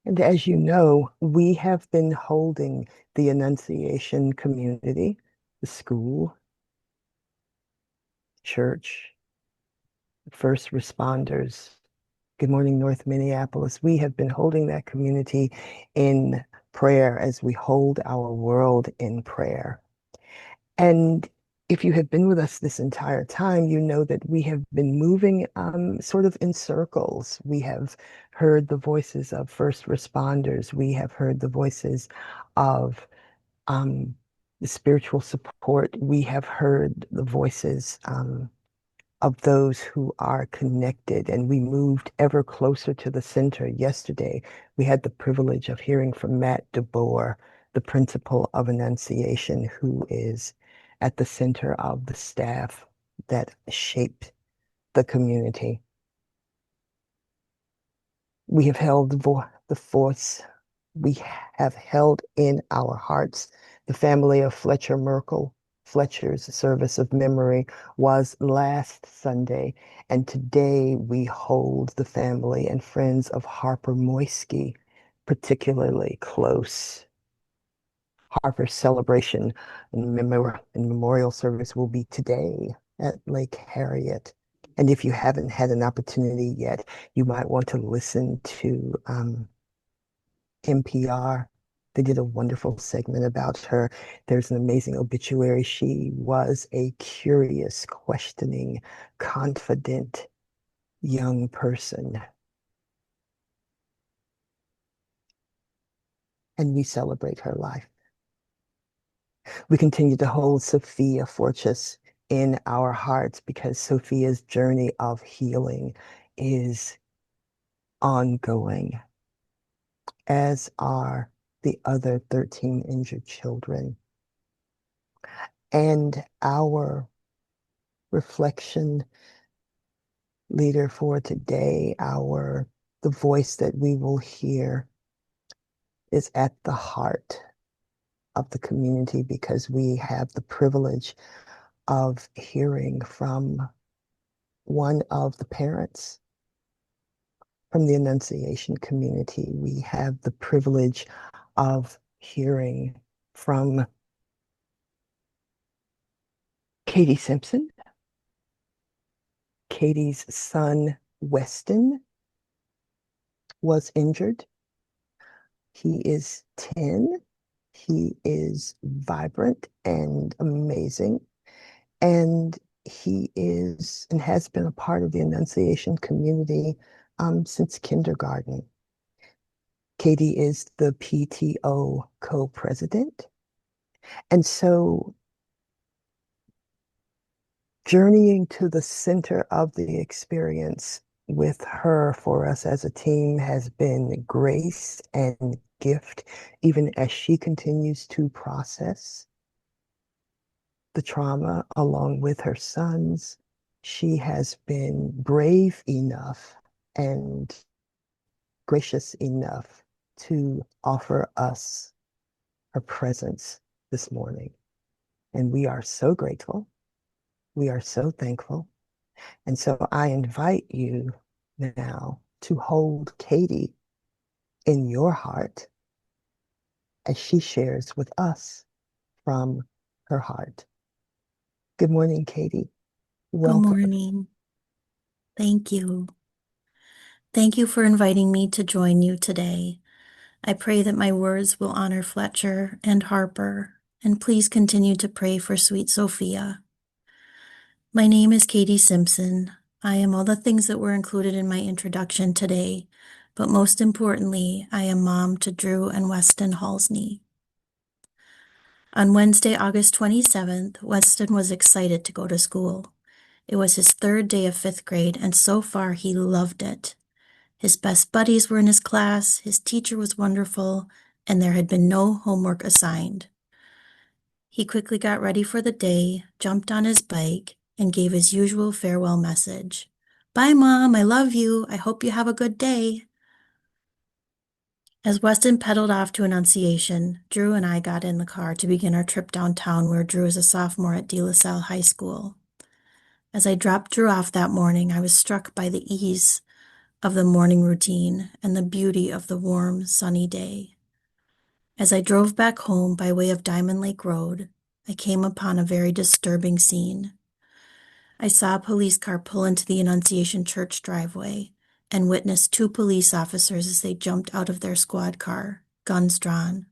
And as you know, we have been holding the Annunciation community, the school, church, first responders. Good morning, North Minneapolis. We have been holding that community in prayer as we hold our world in prayer. And if you have been with us this entire time, you know that we have been moving sort of in circles. We have heard the voices of first responders. We have heard the voices of um, the spiritual support. We have heard the voices of those who are connected, and we moved ever closer to the center. Yesterday, we had the privilege of hearing from Matt DeBoer, the principal of Annunciation, who is at the center of the staff that shaped the community. We have held the force. We have held in our hearts the family of Fletcher Merkel. Fletcher's service of memory was last Sunday, and today we hold the family and friends of Harper Moyski particularly close. Harper's celebration and memorial service will be today at Lake Harriet. And if you haven't had an opportunity yet, you might want to listen to NPR. They did a wonderful segment about her. There's an amazing obituary. She was a curious, questioning, confident young person. And we celebrate her life. We continue to hold Sophia Fortress in our hearts because Sophia's journey of healing is ongoing, as are the other 13 injured children. And our reflection leader for today, the voice that we will hear is at the heart of the community because we have the privilege of hearing from one of the parents from the Annunciation community. We have the privilege of hearing from Katie Simpson. Katie's son, Weston, was injured. He is 10. He is vibrant and amazing. And he is and has been a part of the Annunciation community since kindergarten. Katie is the PTO co-president. And so journeying to the center of the experience with her for us as a team has been grace and gift, even as she continues to process the trauma along with her sons. She has been brave enough and gracious enough to offer us her presence this morning. And we are so grateful. We are so thankful. And so I invite you now to hold Katie in your heart as she shares with us from her heart. Good morning, Katie. Good Welcome. morning. Thank you. Thank you for inviting me to join you today. I pray that my words will honor Fletcher and Harper, and please continue to pray for sweet Sophia. My name is Katie Simpson. I am all the things that were included in my introduction today, but most importantly, I am mom to Drew and Weston Halsney. On Wednesday, August 27th, Weston was excited to go to school. It was his third day of fifth grade, and so far he loved it. His best buddies were in his class, his teacher was wonderful, and there had been no homework assigned. He quickly got ready for the day, jumped on his bike, and gave his usual farewell message. Bye, Mom, I love you. I hope you have a good day. As Weston pedaled off to Annunciation, Drew and I got in the car to begin our trip downtown where Drew is a sophomore at De La Salle High School. As I dropped Drew off that morning, I was struck by the ease of the morning routine and the beauty of the warm, sunny day. As I drove back home by way of Diamond Lake Road, I came upon a very disturbing scene. I saw a police car pull into the Annunciation church driveway and witnessed two police officers as they jumped out of their squad car, guns drawn.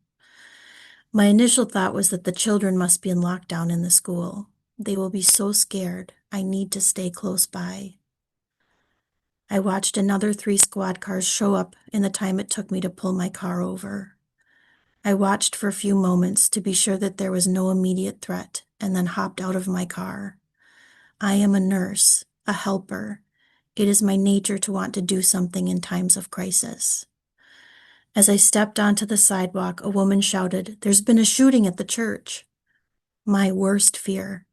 My initial thought was that the children must be in lockdown in the school. They will be so scared. I need to stay close by. I watched another 3 squad cars show up in the time it took me to pull my car over. I watched for a few moments to be sure that there was no immediate threat and then hopped out of my car. I am a nurse, a helper. It is my nature to want to do something in times of crisis. As I stepped onto the sidewalk, a woman shouted, "There's been a shooting at the church." My worst fear.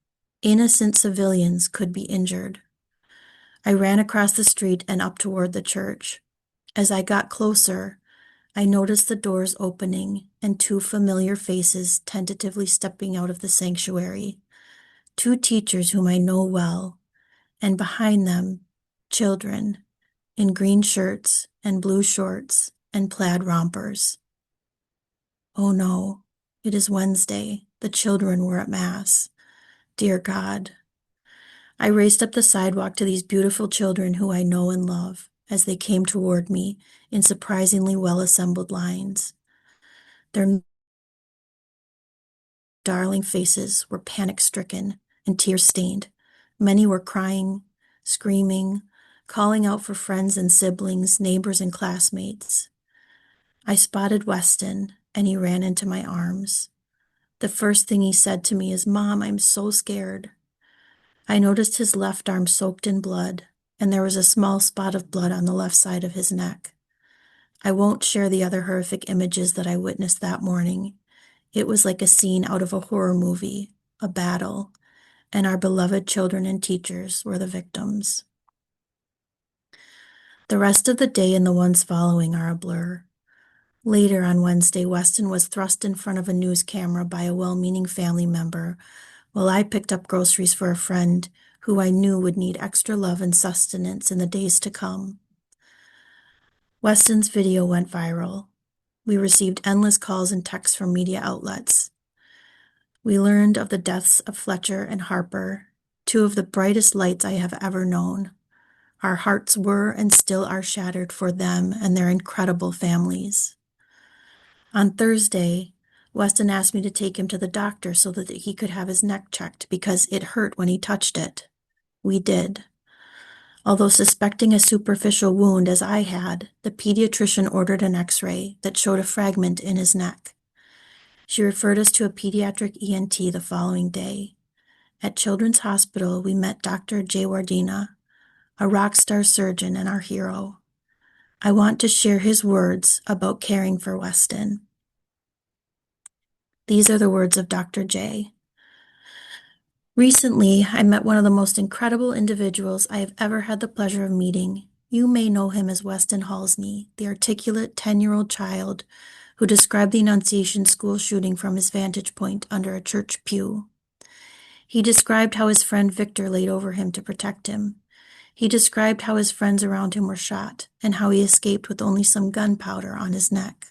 Innocent civilians could be injured. I ran across the street and up toward the church. As I got closer, I noticed the doors opening and 2 familiar faces tentatively stepping out of the sanctuary. 2 teachers whom I know well, and behind them, children in green shirts and blue shorts and plaid rompers. Oh no, it is Wednesday. The children were at Mass. Dear God. I raced up the sidewalk to these beautiful children who I know and love as they came toward me in surprisingly well-assembled lines. Their darling faces were panic-stricken and tear-stained. Many were crying, screaming, calling out for friends and siblings, neighbors and classmates. I spotted Weston, and he ran into my arms. The first thing he said to me is, "Mom, I'm so scared." I noticed his left arm soaked in blood, and there was a small spot of blood on the left side of his neck. I won't share the other horrific images that I witnessed that morning. It was like a scene out of a horror movie, a battle, and our beloved children and teachers were the victims. The rest of the day and the ones following are a blur. Later on Wednesday, Weston was thrust in front of a news camera by a well-meaning family member while I picked up groceries for a friend who I knew would need extra love and sustenance in the days to come. Weston's video went viral. We received endless calls and texts from media outlets. We learned of the deaths of Fletcher and Harper, 2 of the brightest lights I have ever known. Our hearts were and still are shattered for them and their incredible families. On Thursday, Weston asked me to take him to the doctor so that he could have his neck checked because it hurt when he touched it. We did. Although suspecting a superficial wound as I had, the pediatrician ordered an x-ray that showed a fragment in his neck. She referred us to a pediatric ENT the following day. At Children's Hospital, we met Dr. Jaywardena, a rock star surgeon and our hero. I want to share his words about caring for Weston. These are the words of Dr. J. Recently, I met one of the most incredible individuals I have ever had the pleasure of meeting. You may know him as Weston Halsney, the articulate 10-year-old child who described the Annunciation school shooting from his vantage point under a church pew. He described how his friend Victor laid over him to protect him. He described how his friends around him were shot and how he escaped with only some gunpowder on his neck.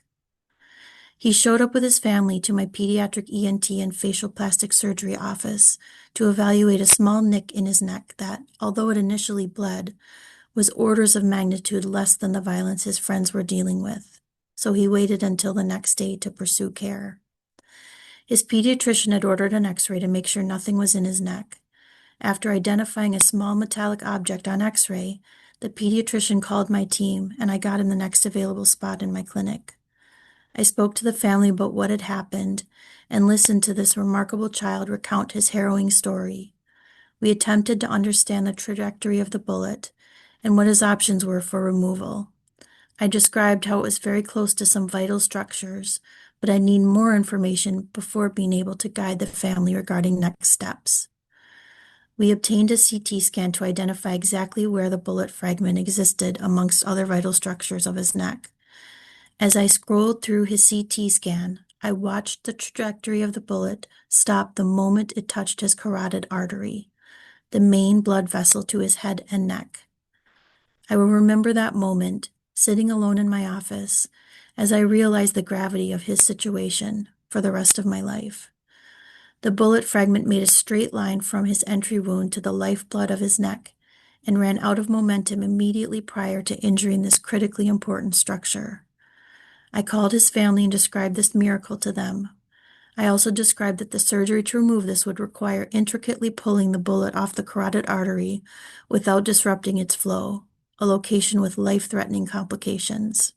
He showed up with his family to my pediatric ENT and facial plastic surgery office to evaluate a small nick in his neck that, although it initially bled, was orders of magnitude less than the violence his friends were dealing with. So he waited until the next day to pursue care. His pediatrician had ordered an x-ray to make sure nothing was in his neck. After identifying a small metallic object on x-ray, the pediatrician called my team and I got him the next available spot in my clinic. I spoke to the family about what had happened and listened to this remarkable child recount his harrowing story. We attempted to understand the trajectory of the bullet and what his options were for removal. I described how it was very close to some vital structures, but I need more information before being able to guide the family regarding next steps. We obtained a CT scan to identify exactly where the bullet fragment existed amongst other vital structures of his neck. As I scrolled through his CT scan, I watched the trajectory of the bullet stop the moment it touched his carotid artery, the main blood vessel to his head and neck. I will remember that moment, sitting alone in my office, as I realized the gravity of his situation for the rest of my life. The bullet fragment made a straight line from his entry wound to the lifeblood of his neck and ran out of momentum immediately prior to injuring this critically important structure. I called his family and described this miracle to them. I also described that the surgery to remove this would require intricately pulling the bullet off the carotid artery without disrupting its flow, a location with life-threatening complications.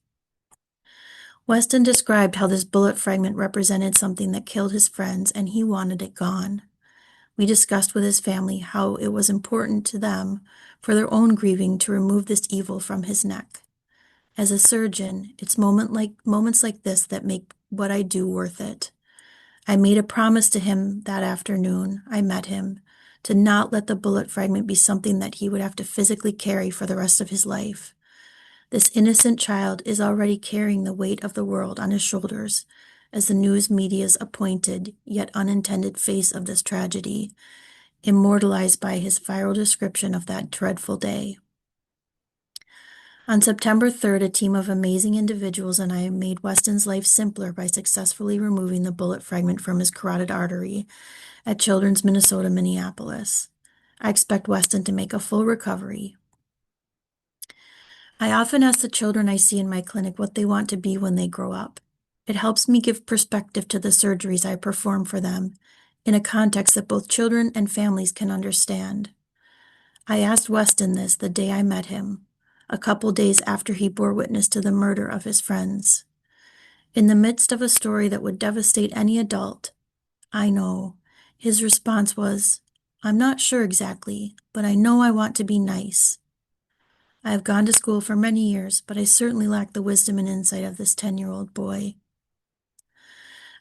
Weston described how this bullet fragment represented something that killed his friends and he wanted it gone. We discussed with his family how it was important to them for their own grieving to remove this evil from his neck. As a surgeon, it's moments like this that make what I do worth it. I made a promise to him that afternoon I met him to not let the bullet fragment be something that he would have to physically carry for the rest of his life. This innocent child is already carrying the weight of the world on his shoulders as the news media's appointed yet unintended face of this tragedy, immortalized by his viral description of that dreadful day. On September 3rd, a team of amazing individuals and I made Weston's life simpler by successfully removing the bullet fragment from his carotid artery at Children's Minnesota, Minneapolis. I expect Weston to make a full recovery. I often ask the children I see in my clinic what they want to be when they grow up. It helps me give perspective to the surgeries I perform for them in a context that both children and families can understand. I asked Weston this the day I met him, a couple days after he bore witness to the murder of his friends. In the midst of a story that would devastate any adult, I know, his response was, "I'm not sure exactly, but I know I want to be nice. I have gone to school for many years, but I certainly lack the wisdom and insight of this 10-year-old boy."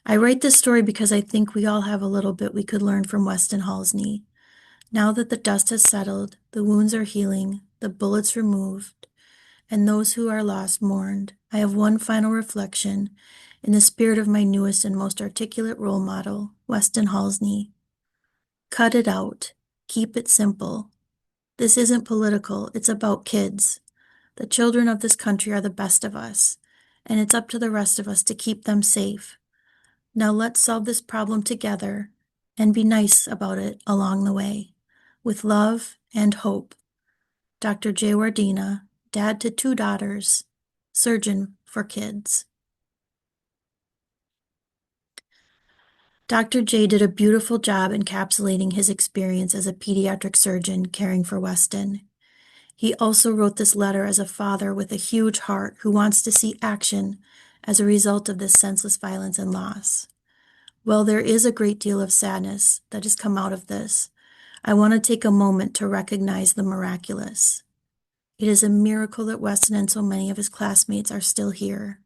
I write this story because I think we all have a little bit we could learn from Weston Halsey. Now that the dust has settled, the wounds are healing, the bullets removed, and those who are lost mourned, I have one final reflection in the spirit of my newest and most articulate role model, Weston Halsey. Cut it out. Keep it simple. This isn't political, it's about kids. The children of this country are the best of us, and it's up to the rest of us to keep them safe. Now let's solve this problem together and be nice about it along the way. With love and hope. Dr. J. Wardina, dad to 2 daughters, surgeon for kids. Dr. J did a beautiful job encapsulating his experience as a pediatric surgeon caring for Weston. He also wrote this letter as a father with a huge heart who wants to see action as a result of this senseless violence and loss. While there is a great deal of sadness that has come out of this, I want to take a moment to recognize the miraculous. It is a miracle that Weston and so many of his classmates are still here.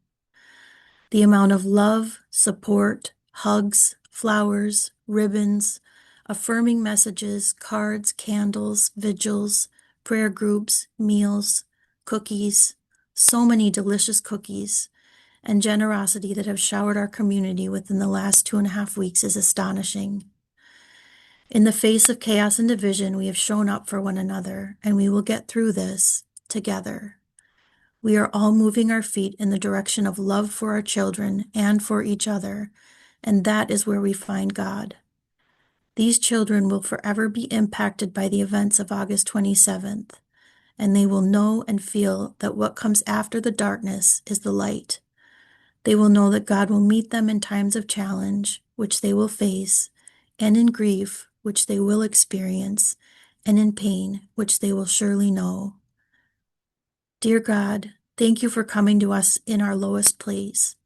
The amount of love, support, hugs, flowers, ribbons, affirming messages, cards, candles, vigils, prayer groups, meals, cookies, so many delicious cookies, and generosity that have showered our community within the last 2.5 weeks is astonishing. In the face of chaos and division, we have shown up for one another, and we will get through this together. We are all moving our feet in the direction of love for our children and for each other, and that is where we find God. These children will forever be impacted by the events of August 27th, and they will know and feel that what comes after the darkness is the light. They will know that God will meet them in times of challenge, which they will face, and in grief, which they will experience, and in pain, which they will surely know. Dear God, thank you for coming to us in our lowest place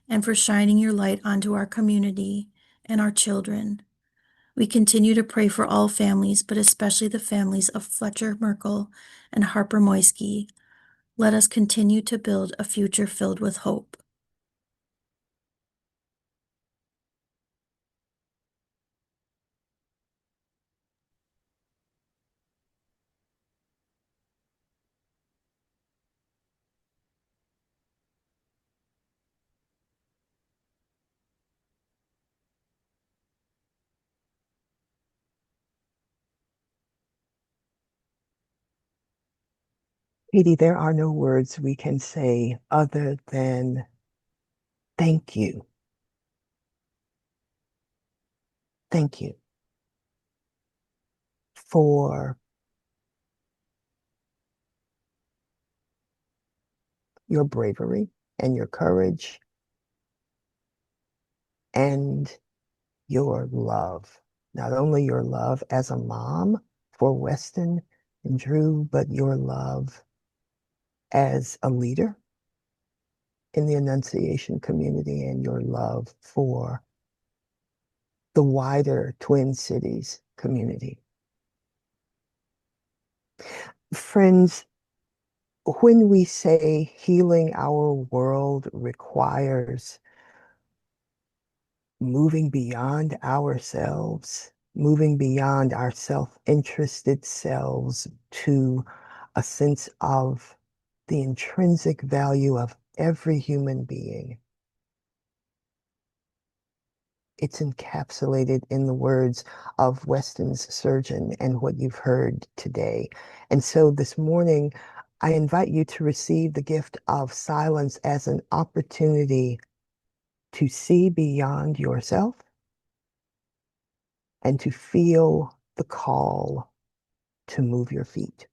and for shining your light onto our community and our children. We continue to pray for all families, but especially the families of Fletcher Merkel and Harper Moyski. Let us continue to build a future filled with hope. Katie, there are no words we can say other than thank you. Thank you for your bravery and your courage and your love. Not only your love as a mom for Weston and Drew, but your love as a leader in the Annunciation community and your love for the wider Twin Cities community. Friends, when we say healing our world requires moving beyond ourselves, moving beyond our self-interested selves to a sense of the intrinsic value of every human being. It's encapsulated in the words of Weston's surgeon and what you've heard today. And so this morning, I invite you to receive the gift of silence as an opportunity to see beyond yourself and to feel the call to move your feet.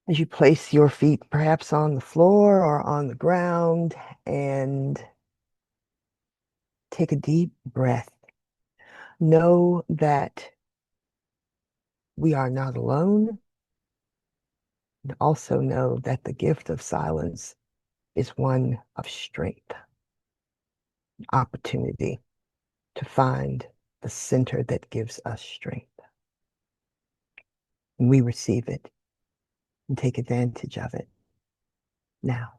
As you place your feet perhaps on the floor or on the ground and take a deep breath, know that we are not alone, and also know that the gift of silence is one of strength, opportunity to find the center that gives us strength. And we receive it and take advantage of it now.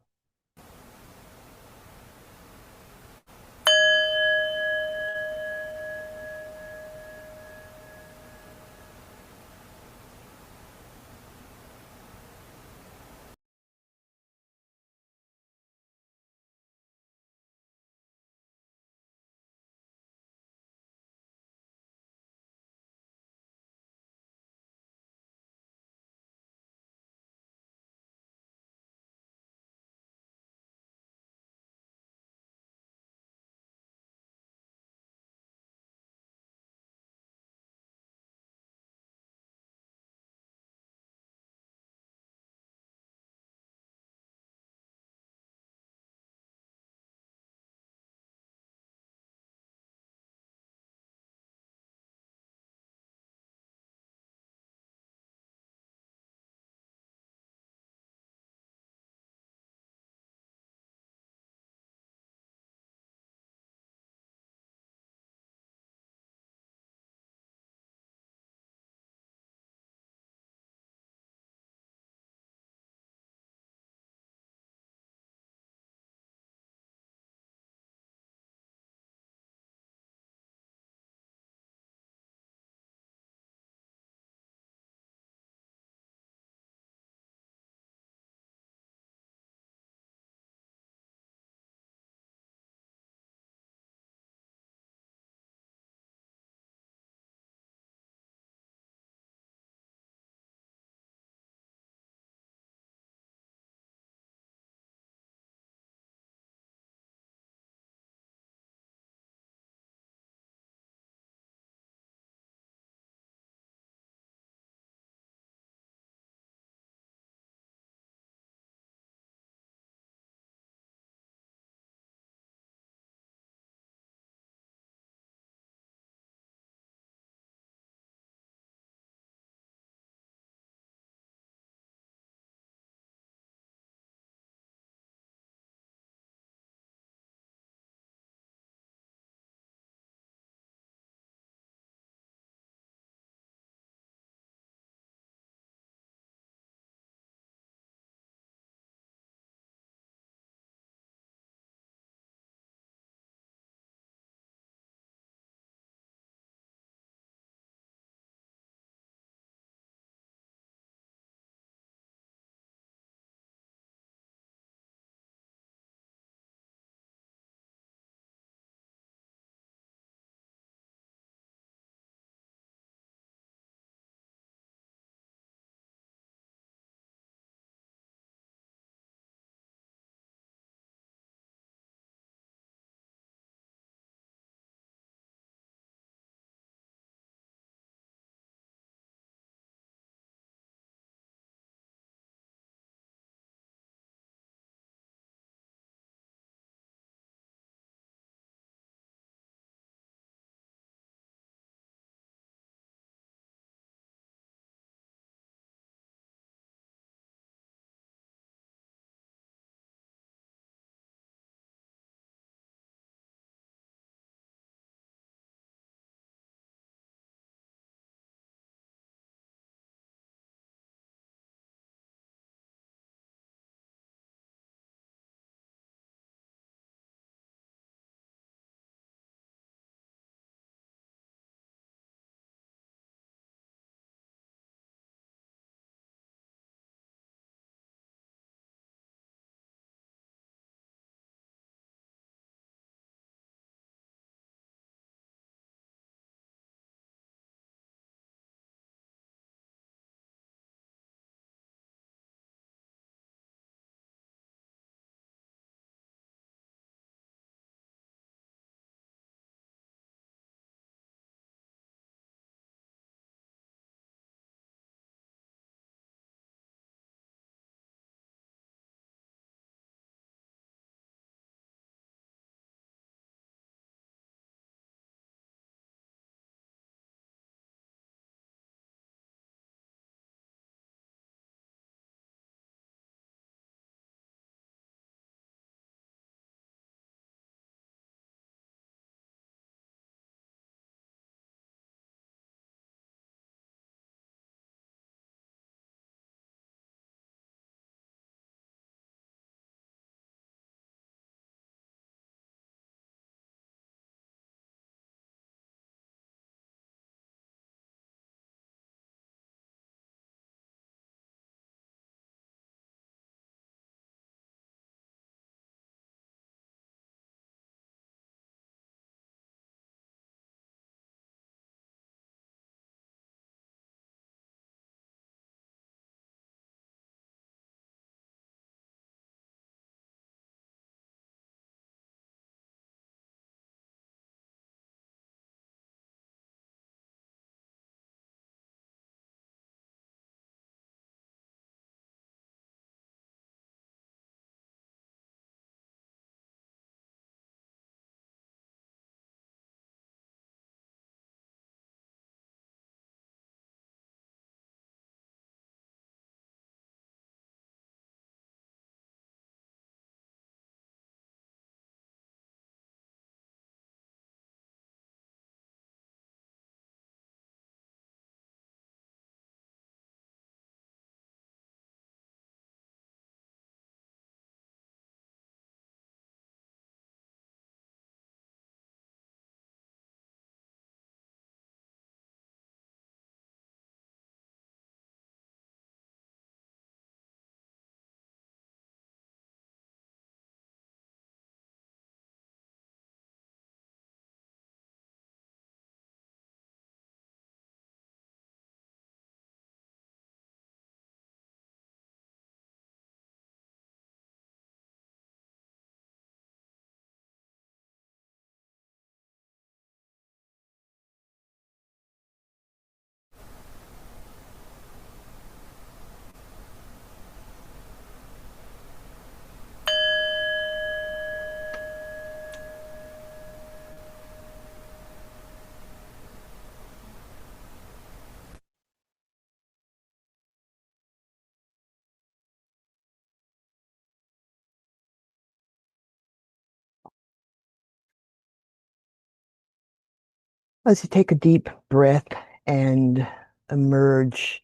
As you take a deep breath and emerge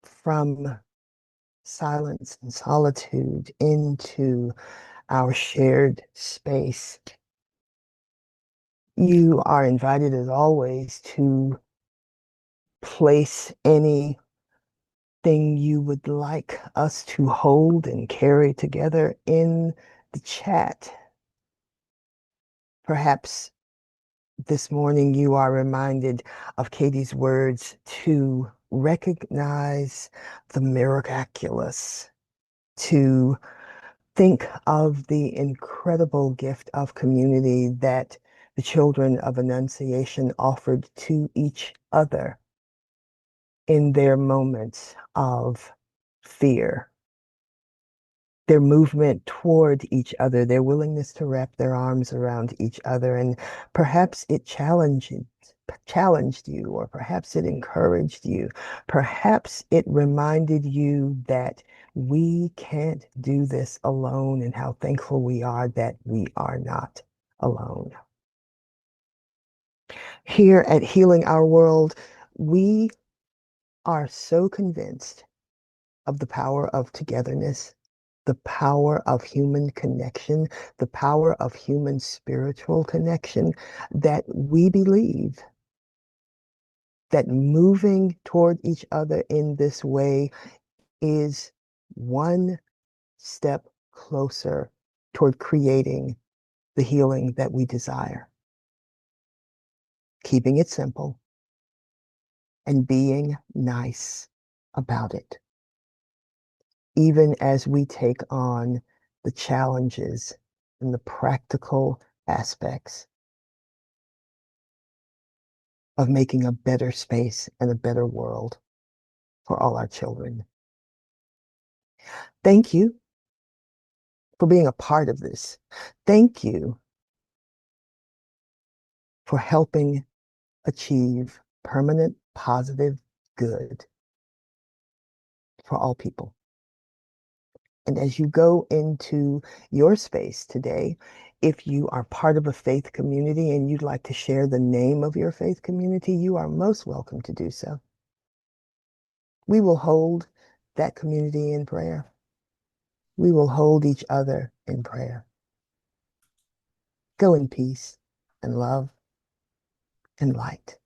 from silence and solitude into our shared space, you are invited, as always, to place anything you would like us to hold and carry together in the chat. Perhaps this morning you are reminded of Katie's words to recognize the miraculous, to think of the incredible gift of community that the children of Annunciation offered to each other in their moments of fear, their movement toward each other, their willingness to wrap their arms around each other. And perhaps it challenged you, or perhaps it encouraged you. Perhaps it reminded you that we can't do this alone, and how thankful we are that we are not alone. Here at Healing Our World, we are so convinced of the power of togetherness, the power of human connection, the power of human spiritual connection, that we believe that moving toward each other in this way is one step closer toward creating the healing that we desire. Keeping it simple and being nice about it, even as we take on the challenges and the practical aspects of making a better space and a better world for all our children. Thank you for being a part of this. Thank you for helping achieve permanent, positive good for all people. And as you go into your space today, if you are part of a faith community and you'd like to share the name of your faith community, you are most welcome to do so. We will hold that community in prayer. We will hold each other in prayer. Go in peace and love and light.